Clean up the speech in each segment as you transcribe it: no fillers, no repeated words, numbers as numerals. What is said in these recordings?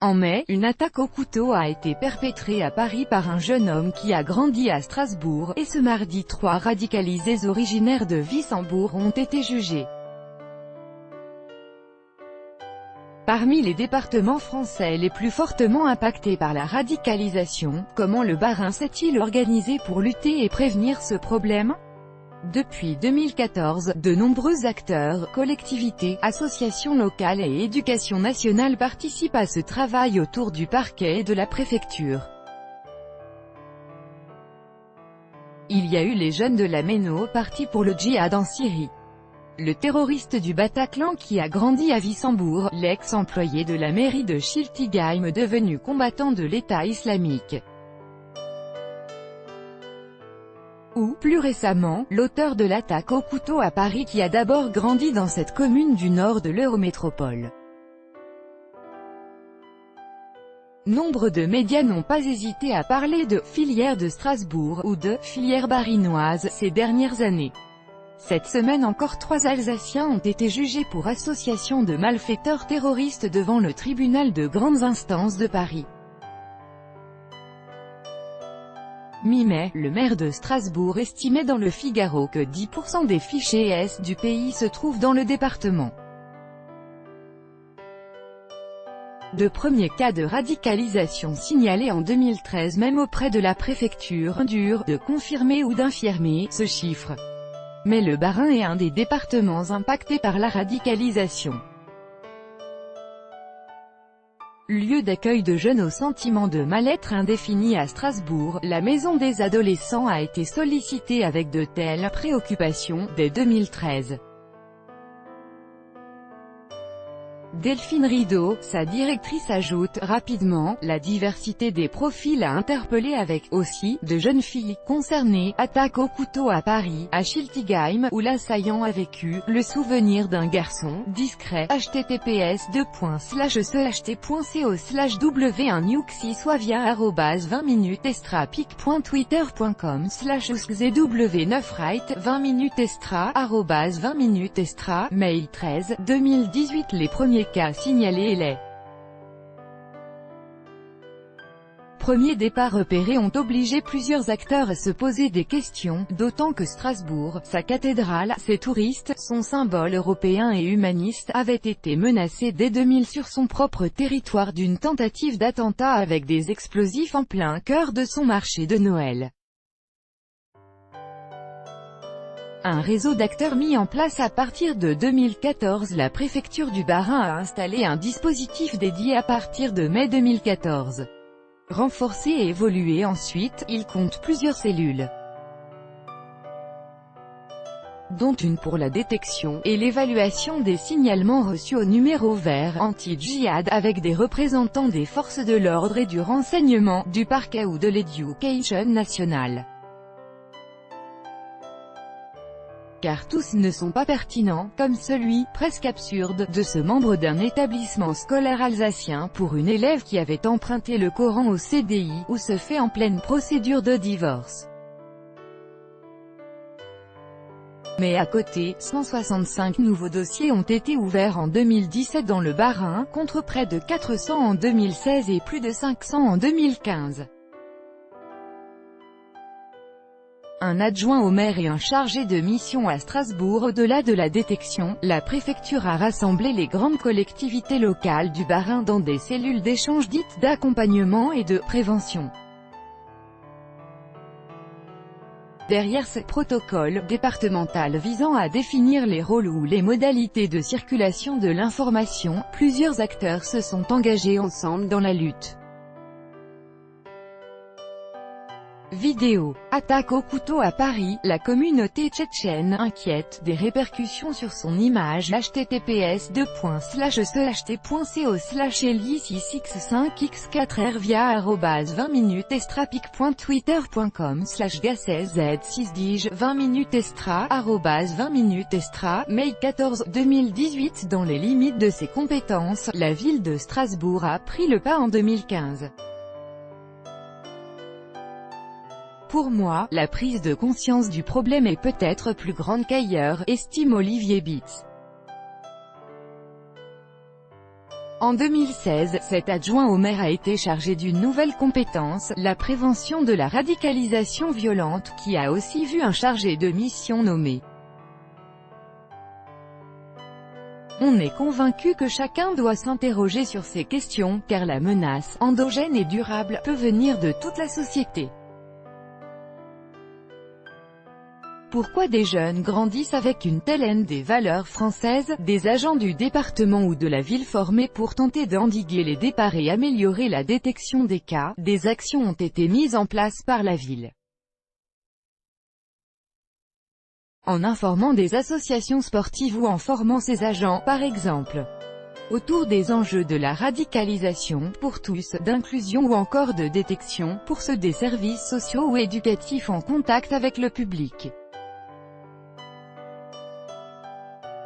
En mai, une attaque au couteau a été perpétrée à Paris par un jeune homme qui a grandi à Strasbourg, et ce mardi 3 radicalisés originaires de Wissembourg ont été jugés. Parmi les départements français les plus fortement impactés par la radicalisation, comment le Bas-Rhin s'est-il organisé pour lutter et prévenir ce problème? Depuis 2014, de nombreux acteurs, collectivités, associations locales et éducation nationale participent à ce travail autour du parquet et de la préfecture. Il y a eu les jeunes de la Méno, partis pour le djihad en Syrie. Le terroriste du Bataclan qui a grandi à Wissembourg, l'ex-employé de la mairie de Schiltigheim devenu combattant de l'État islamique. Ou, plus récemment, l'auteur de l'attaque au couteau à Paris qui a d'abord grandi dans cette commune du nord de l'Eurométropole. Nombre de médias n'ont pas hésité à parler de « filière de Strasbourg » ou de « filière barinoise » ces dernières années. Cette semaine encore 3 Alsaciens ont été jugés pour association de malfaiteurs terroristes devant le tribunal de grandes instances de Paris. Mi-mai, le maire de Strasbourg estimait dans le Figaro que 10% des fichiers S du pays se trouvent dans le département. De premiers cas de radicalisation signalés en 2013 même auprès de la préfecture, dur de confirmer ou d'infirmer ce chiffre. Mais le Bas-Rhin est un des départements impactés par la radicalisation. Lieu d'accueil de jeunes au sentiment de mal-être indéfini à Strasbourg, la maison des adolescents a été sollicitée avec de telles préoccupations, dès 2013. Delphine Rideau, sa directrice ajoute, rapidement, la diversité des profils a interpellé avec, aussi, de jeunes filles, concernées, attaque au couteau à Paris, à Schiltigheim, où l'assaillant a vécu, le souvenir d'un garçon, discret, https://t.co/20minutestra@pic.twitter.com/zw9right 20minutestra@20minutestra, mail 13, 2018. Les premiers cas signalés et les premiers départs repérés ont obligé plusieurs acteurs à se poser des questions, d'autant que Strasbourg, sa cathédrale, ses touristes, son symbole européen et humaniste, avait été menacé dès 2000 sur son propre territoire d'une tentative d'attentat avec des explosifs en plein cœur de son marché de Noël. Un réseau d'acteurs mis en place à partir de 2014. La préfecture du Bas-Rhin a installé un dispositif dédié à partir de mai 2014. Renforcé et évolué ensuite, il compte plusieurs cellules, dont une pour la détection et l'évaluation des signalements reçus au numéro vert anti-djihad, avec des représentants des forces de l'ordre et du renseignement, du parquet ou de l'éducation nationale. Car tous ne sont pas pertinents, comme celui, presque absurde, de ce membre d'un établissement scolaire alsacien pour une élève qui avait emprunté le Coran au CDI, ou se fait en pleine procédure de divorce. Mais à côté, 165 nouveaux dossiers ont été ouverts en 2017 dans le Bas-Rhin, contre près de 400 en 2016 et plus de 500 en 2015. Un adjoint au maire et un chargé de mission à Strasbourg. Au-delà de la détection, la préfecture a rassemblé les grandes collectivités locales du Bas-Rhin dans des cellules d'échange dites d'accompagnement et de prévention. Derrière ce protocole départemental visant à définir les rôles ou les modalités de circulation de l'information, plusieurs acteurs se sont engagés ensemble dans la lutte. Vidéo. Attaque au couteau à Paris, la communauté tchétchène inquiète des répercussions sur son image. https://t.co/eli6x5x4r via@20minutestra.pic.twitter.com/gacz6dige 20minutestra@20minutestra, mail 14, 2018. Dans les limites de ses compétences, la ville de Strasbourg a pris le pas en 2015. Pour moi, la prise de conscience du problème est peut-être plus grande qu'ailleurs, estime Olivier Bitz. En 2016, cet adjoint au maire a été chargé d'une nouvelle compétence, la prévention de la radicalisation violente, qui a aussi vu un chargé de mission nommé. On est convaincu que chacun doit s'interroger sur ces questions, car la menace, endogène et durable, peut venir de toute la société. Pourquoi des jeunes grandissent avec une telle haine des valeurs françaises, des agents du département ou de la ville formés pour tenter d'endiguer les départs et améliorer la détection des cas, des actions ont été mises en place par la ville. En informant des associations sportives ou en formant ses agents, par exemple, autour des enjeux de la radicalisation, pour tous, d'inclusion ou encore de détection, pour ceux des services sociaux ou éducatifs en contact avec le public.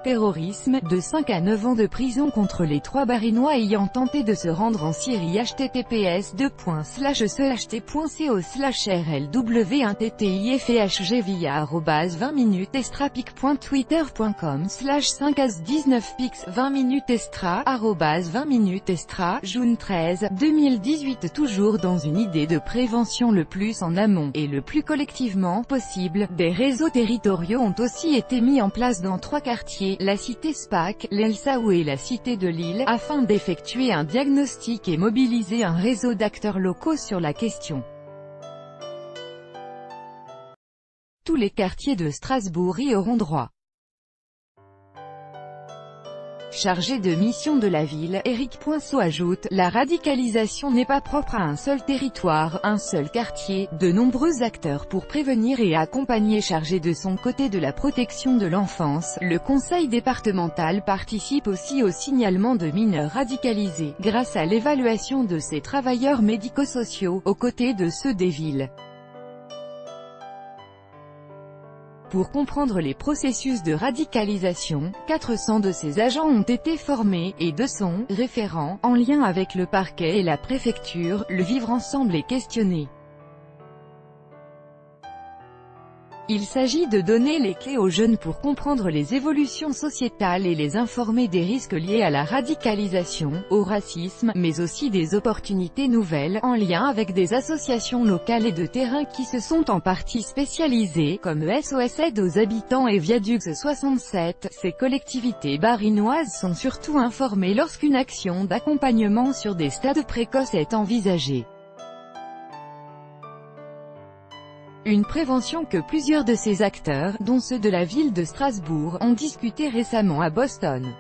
Terrorisme, de 5 à 9 ans de prison contre les 3 Barinois ayant tenté de se rendre en Syrie. https://cht.co/rlw1ttifhg via @20minutestra.twitter.com/5as19pix 20 minutes estra @20 minutes estra June 13, 2018. Toujours dans une idée de prévention le plus en amont, et le plus collectivement possible, des réseaux territoriaux ont aussi été mis en place dans 3 quartiers, la cité SPAC, l'Elsaou et la cité de Lille, afin d'effectuer un diagnostic et mobiliser un réseau d'acteurs locaux sur la question. Tous les quartiers de Strasbourg y auront droit. Chargé de mission de la ville, Éric Poinceau ajoute, la radicalisation n'est pas propre à un seul territoire, un seul quartier, de nombreux acteurs pour prévenir et accompagner. Chargé de son côté de la protection de l'enfance, le conseil départemental participe aussi au signalement de mineurs radicalisés, grâce à l'évaluation de ses travailleurs médico-sociaux, aux côtés de ceux des villes. Pour comprendre les processus de radicalisation, 400 de ces agents ont été formés, et 200 référents, en lien avec le parquet et la préfecture, le vivre ensemble est questionné. Il s'agit de donner les clés aux jeunes pour comprendre les évolutions sociétales et les informer des risques liés à la radicalisation, au racisme, mais aussi des opportunités nouvelles, en lien avec des associations locales et de terrain qui se sont en partie spécialisées, comme SOS Aide aux habitants et Viaducs 67. Ces collectivités barinoises sont surtout informées lorsqu'une action d'accompagnement sur des stades précoces est envisagée. Une prévention que plusieurs de ces acteurs, dont ceux de la ville de Strasbourg, ont discuté récemment à Boston.